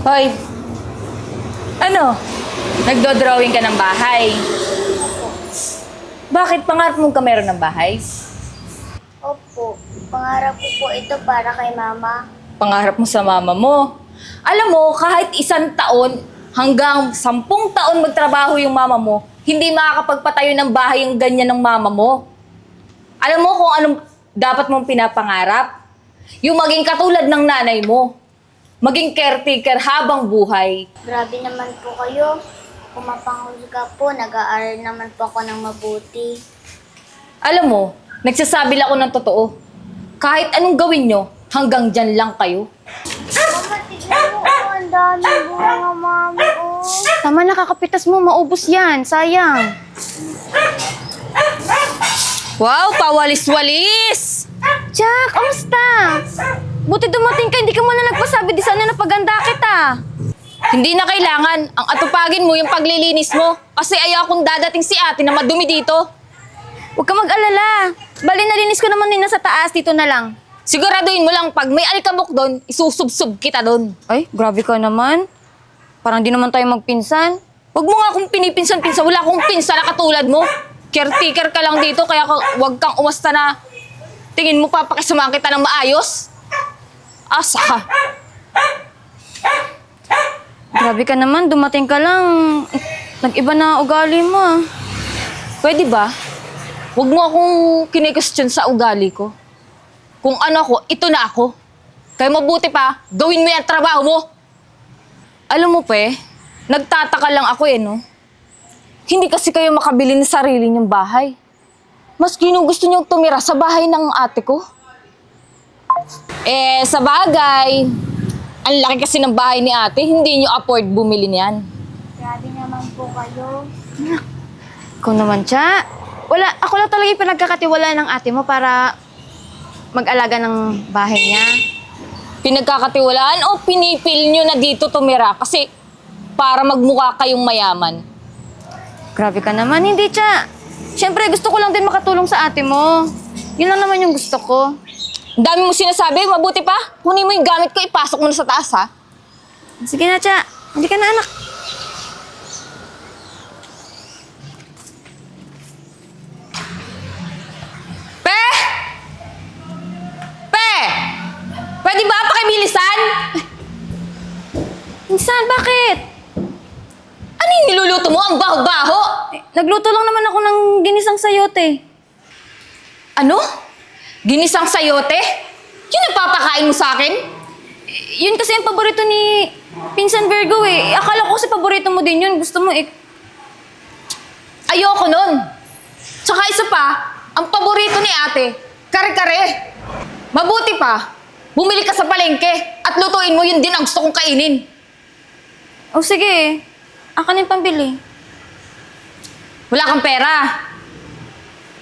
Hoy, ano? Nagdo-drawing ka ng bahay? Bakit pangarap mong ka meron ng bahay? Opo, pangarap ko po ito para kay Mama. Pangarap mo sa mama mo. Alam mo, kahit 1 taon hanggang 10 taon magtrabaho yung mama mo, hindi makakapagpatayo ng bahay yung ganyan ng mama mo. Alam mo kung anong dapat mong pinapangarap? Yung maging katulad ng nanay mo. Maging caretaker habang buhay. Grabe naman po kayo. Kung mapanghusga po, nag-aaral naman po ako ng mabuti. Alam mo, nagsasabi lang ako ng totoo. Kahit anong gawin nyo, hanggang dyan lang kayo. Mama, tignan mo. Ang dami bunga, Mami. Oh. Tama na, kakapitas mo. Maubos yan. Sayang. Wow, pawalis-walis! Jack, kamusta? Buti dumating ka. Hindi ka muna nagpasabi. Di sana napaganda kita. Hindi na kailangan. Ang atupagin mo yung paglilinis mo. Kasi ayaw akong dadating si ate na madumi dito. Huwag ka mag-alala. Bali, nalinis ko naman din sa taas. Dito na lang. Siguraduhin mo lang pag may alikabok doon, isusubsob kita doon. Ay, grabe ka naman. Parang di naman tayo magpinsan. Huwag mo nga akong pinipinsan-pinsan. Wala akong pinsan na katulad mo. Caretaker ka lang dito, kaya huwag kang umasta na tingin mo papakisamahan kita ng maayos. Asa ka. Grabe ka naman. Dumating ka lang. Nag-iba na ugali mo. Pwede ba? Huwag mo akong kinikustyon sa ugali ko. Kung ano ako, ito na ako. Kaya mabuti pa, gawin mo yung trabaho mo. Alam mo, pe, nagtataka lang ako no? Hindi kasi kayo makabili ng sarili niyong bahay. Mas ginugusto niyong tumira sa bahay ng ate ko. Sa bagay, ang laki kasi ng bahay ni ate, hindi niyo afford bumili niyan. Grabe naman po kayo. Ikaw naman, Cha. Ako lang talaga yung pinagkakatiwala ng ate mo para mag-alaga ng bahay niya. Pinagkakatiwalaan o pinipil niyo na dito tumira kasi para magmukha kayong mayaman? Grabe ka naman. Hindi, Cha. Siyempre, gusto ko lang din makatulong sa ate mo. Yun lang naman yung gusto ko. Ang dami mo sinasabi, mabuti pa. Kunin mo yung gamit ko, ipasok mo na sa taas, ha? Sige na, Cha. Hindi ka na, anak. Pe! Pe! Pwede ba pakibilisan? Minsan, bakit? Ano yung niluluto mo? Ang baho-baho! Nagluto lang naman ako ng ginisang sayote. Ano? Ginisang sayote? Yun ang papakain mo sa akin? Yun kasi ang paborito ni Pinsan Virgo eh. Akala ko kasi paborito mo din yun. Gusto mo eh. Ayoko nun. Tsaka isa pa, ang paborito ni ate, kare-kare. Mabuti pa, bumili ka sa palengke at lutuin mo, yun din ang gusto kong kainin. O sige, akin yung pambili. Wala kang pera.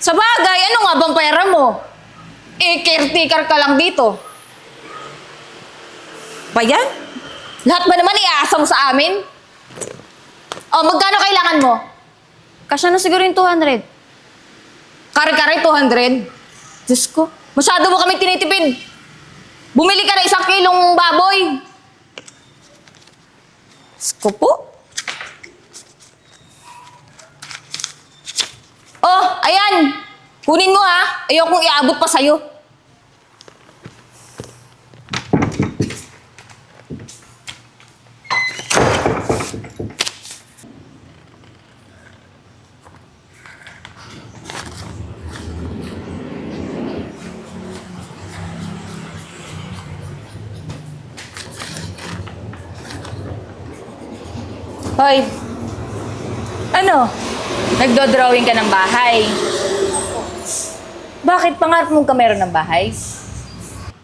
Sa bagay, ano nga bang pera mo? Caretaker ka lang dito. Ba yan? Lahat ba naman iaasa mo sa amin? O, magkano kailangan mo? Kasya na siguro yung 200. Kare-kare, 200. Diyos ko, masyado mo kami tinitipid. Bumili ka na 1 kilong baboy. Diyos ko po. Oh, ayan. Kunin mo ha. Ayokong iabot pa sa'yo. Hoy, ano? Nagdo-drawing ka ng bahay? Bakit pangarap mong ka meron ng bahay?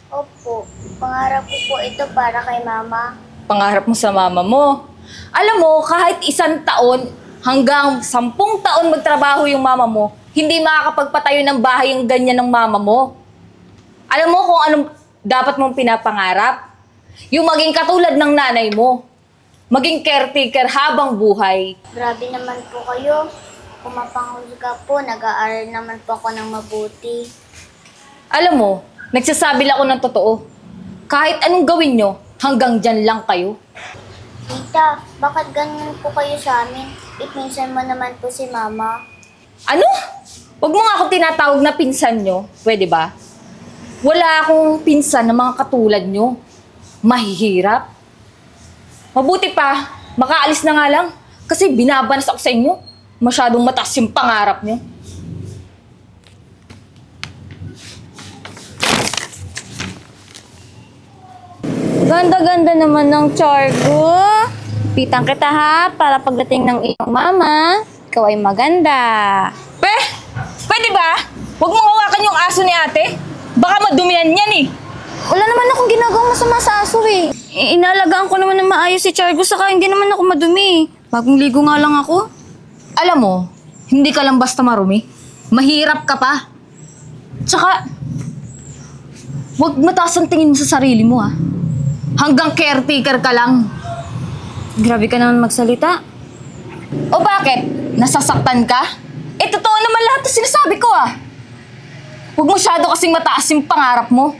Opo, pangarap ko po ito para kay Mama. Pangarap mo sa mama mo. Alam mo, kahit 1 taon hanggang 10 taon magtrabaho yung mama mo, hindi makakapagpatayo ng bahay yung ganyan ng mama mo. Alam mo kung anong dapat mong pinapangarap? Yung maging katulad ng nanay mo. Maging caretaker habang buhay. Grabe naman po kayo. Kung mapanghusga po, nag-aaral naman po ako ng mabuti. Alam mo, nagsasabi lang ako ng totoo. Kahit anong gawin nyo, hanggang dyan lang kayo. Tita, bakit ganun po kayo sa amin? Ipinsan mo naman po si Mama. Ano? Huwag mo nga ako tinatawag na pinsan nyo. Pwede ba? Wala akong pinsan na mga katulad nyo. Mahihirap. Mabuti pa, makaalis na nga lang. Kasi binabanas ako sa inyo. Masyadong mataas yung pangarap nyo. Ganda-ganda naman ng chargo. Pitang kita ha, para pagdating ng iyong mama, ikaw ay maganda. Pwede ba? Huwag mong hawakan yung aso ni ate. Baka madumihan yan eh. Wala naman akong ginagawang masama sa aso eh. Inalagaan ko naman ng maayos si Chargo, saka hindi naman ako madumi. Bagong ligo nga lang ako. Alam mo, hindi ka lang basta marumi. Mahirap ka pa. Tsaka, huwag mataas ang tingin mo sa sarili mo ah. Hanggang caretaker ka lang. Grabe ka naman magsalita. O bakit? Nasasaktan ka? Eh, totoo naman lahat na sinasabi ko ah. Huwag masyado kasing mataas yung pangarap mo.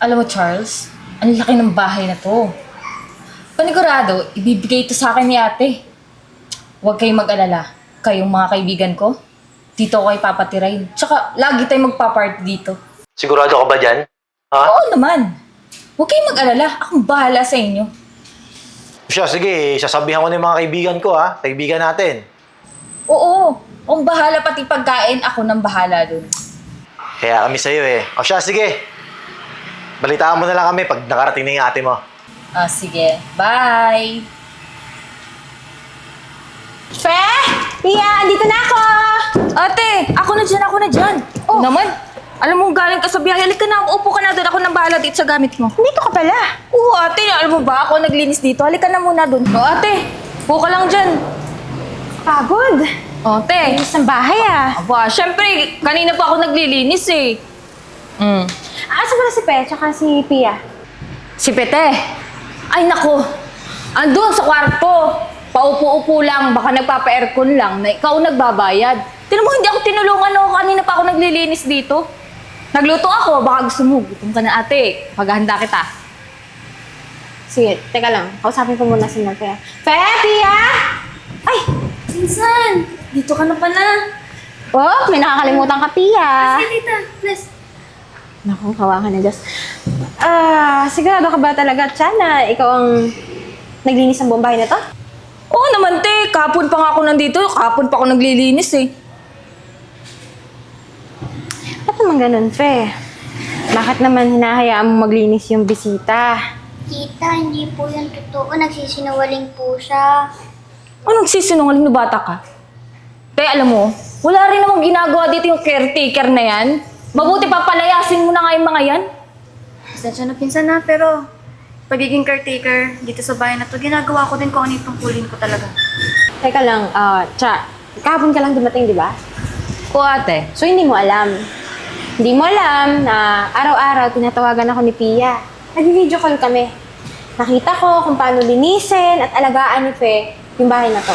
Alam mo, Charles, ang laki ng bahay na to. Panigurado, ibibigay ito sa akin ni ate. Huwag kayong mag-alala. Kayong mga kaibigan ko, dito ko kayo papatirain. Tsaka, lagi tayong magpa-party dito. Sigurado ka ba dyan? Ha? Oo naman. Huwag kayong mag-alala. Akong bahala sa inyo. Siya, sige, sasabihan ko na yung mga kaibigan ko, ha? Kaibigan natin. Oo. Akong bahala pati pagkain. Ako nang bahala dun. Kaya kami sa'yo, eh. O siya, sige. Balitaan mo na lang kami pag nakarating na yung ate mo. Ah, sige. Bye! Fe! Pia, andito na ako! Ate! Ako na dyan! Oh. Naman! Alam mo, galing ka sa biyahe. Halika na, upo ka na doon. Ako nang bahala dito sa gamit mo. Dito ka pala. Oo, ate. Alam mo ba, ako naglinis dito. Halika na muna doon. O, ate. Upo ka lang dyan. Pagod. O, ate. Linis ng bahay ah. Aba, syempre, kanina pa ako naglilinis eh. Asa pala si Pe, tsaka si Pia? Si Pete. Ay, nako. Andun sa kwarto. Paupo-upo lang. Baka nagpapa-aircon lang na ikaw nagbabayad. Tinan mo, hindi ako tinulungan o. Kanina pa ako naglilinis dito. Nagluto ako. Baka gusto mo. Gutom ka na, ate. Paghahanda kita. Sige, teka lang. Kausapin ko muna si Pe. Pe, Pia! Ay! Pinsan! Dito ka na pala. Oh, may nakakalimutan ka, Pia. Tita, please. Naku, kawakan na Diyos. Sigurado ka ba talaga, Tiyan, na ikaw ang naglinis ng buong bahay na to? Oo naman, te. Kapon pa nga ako nandito. Kapon pa ako naglilinis eh. Ba't naman ganun, Fe? Bakit naman hinahayaan mo maglinis yung bisita? Tita, hindi po yun totoo. Nagsisinungaling po siya. Anong sisinungaling na bata ka? Te, alam mo, wala rin namang ginagawa dito yung caretaker na yan. Mabuti pa palayasin mo na nga yung mga yan. Pasensya na pinsan na, pero pagiging caretaker dito sa bahay na to, ginagawa ko din kung ano yung tungkulin ko talaga. Teka lang, Cha, kahapon ka lang dumating, di ba? O ate. So, hindi mo alam. Hindi mo alam na araw-araw tinatawagan ako ni Pia. Nag-video call kami. Nakita ko kung paano linisin at alagaan ni Fe yung bahay na to.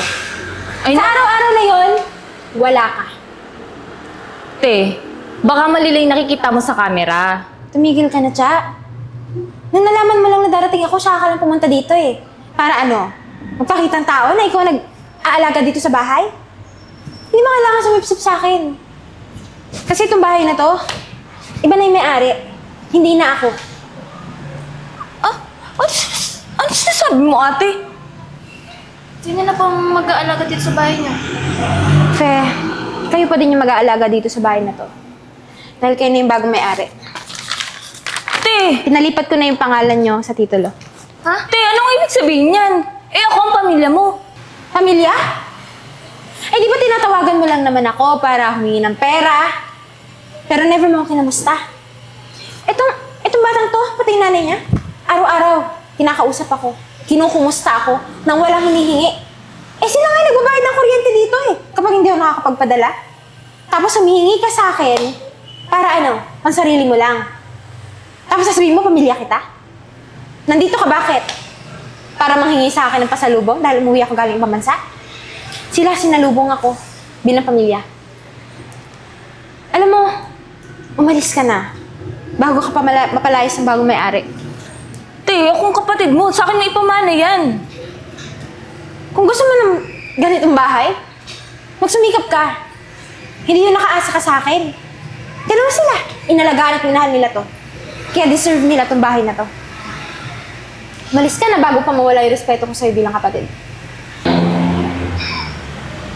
Ay, Sa araw-araw na yon, wala ka. Te, baka malilay nakikita mo sa camera. Tumigil ka na, Cha. Nung nalaman mo lang na darating ako, siya ka lang pumunta dito eh. Para ano? Magpakitang tao na ikaw nag-aalaga dito sa bahay? Hindi mo kailangan sumipsip sa akin. Kasi itong bahay na to, iba na yung may-ari. Hindi na ako. Ah, ano sinasabi mo ate? Sino na pong mag-aalaga dito sa bahay niyo? Fe, kayo pa din yung mag-aalaga dito sa bahay na to. Dahil kayo na yung bagong may-ari. Te, Pinalipat ko na yung pangalan nyo sa titulo. te, anong ibig sabihin yan? Eh ako ang pamilya mo. Pamilya? Eh, di ba tinatawagan mo lang naman ako para humingi ng pera? Pero never mo ako kinamusta. Itong batang to, pati yung nanay niya, araw-araw, kinakausap ako. Kinukumusta ako nang walang hinihingi. Eh, sila nga nagbabayad ng kuryente dito eh, kapag hindi ako nakakapagpadala. Tapos humihingi ka sa akin, para ano, pang sarili mo lang. Tapos sasabihin mo, pamilya kita? Nandito ka bakit? Para manghingi sa akin ng pasalubong dahil umuwi ako galing pamansa? Sila sinalubong ako bilang pamilya. Alam mo, umalis ka na. bago ka pa mapalayas ng bagong may-ari. Te, akong kapatid mo, sa akin may pamana yan. Kung gusto mo ng ganitong bahay, magsumikap ka. Hindi yun nakaasa ka sa akin. Tignan mo sila. Inalagaan at minahal nila to. Kaya deserve nila tong bahay na to. Malis ka na bago pa mawala yung respeto ko sa'yo bilang kapatid.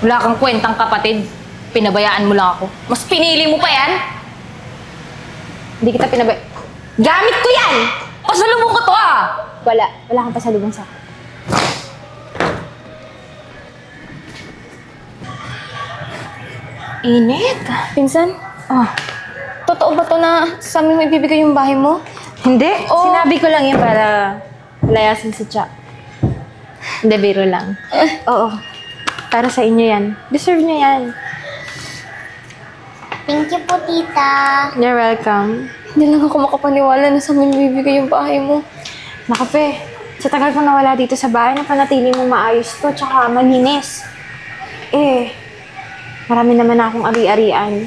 Wala kang kwentang kapatid. Pinabayaan mo lang ako. Mas pinili mo pa yan? Hindi kita Gamit ko yan! Pasalubong ko to ah! Wala. Wala kang pasalubong sa akin. Init. Pinsan, Oh, totoo ba to na sa amin may bibigay yung bahay mo? hindi. Sinabi ko lang yan para layasin si Cha. Hindi, biro lang. Oo. Para sa inyo yan. Deserve nyo yan. Thank you po, tita. You're welcome. Hindi lang ako makapaniwala na sa amin may bibigay yung bahay mo. Naku, Pe. Sa tagal ko nawala dito sa bahay, napanatili mo maayos to, tsaka malinis. Marami naman akong ari-arian.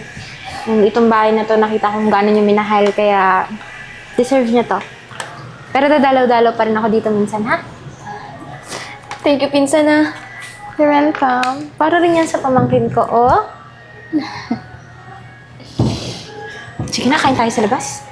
Yung itong bahay na to, nakita kong gano'n yung minahal, kaya deserve niya to. Pero dadalaw-dalaw pa rin ako dito minsan, ha? Thank you, pinsan ah. You're welcome. Para rin yan sa pamangkin ko, oh. Sige na, kain tayo sa labas.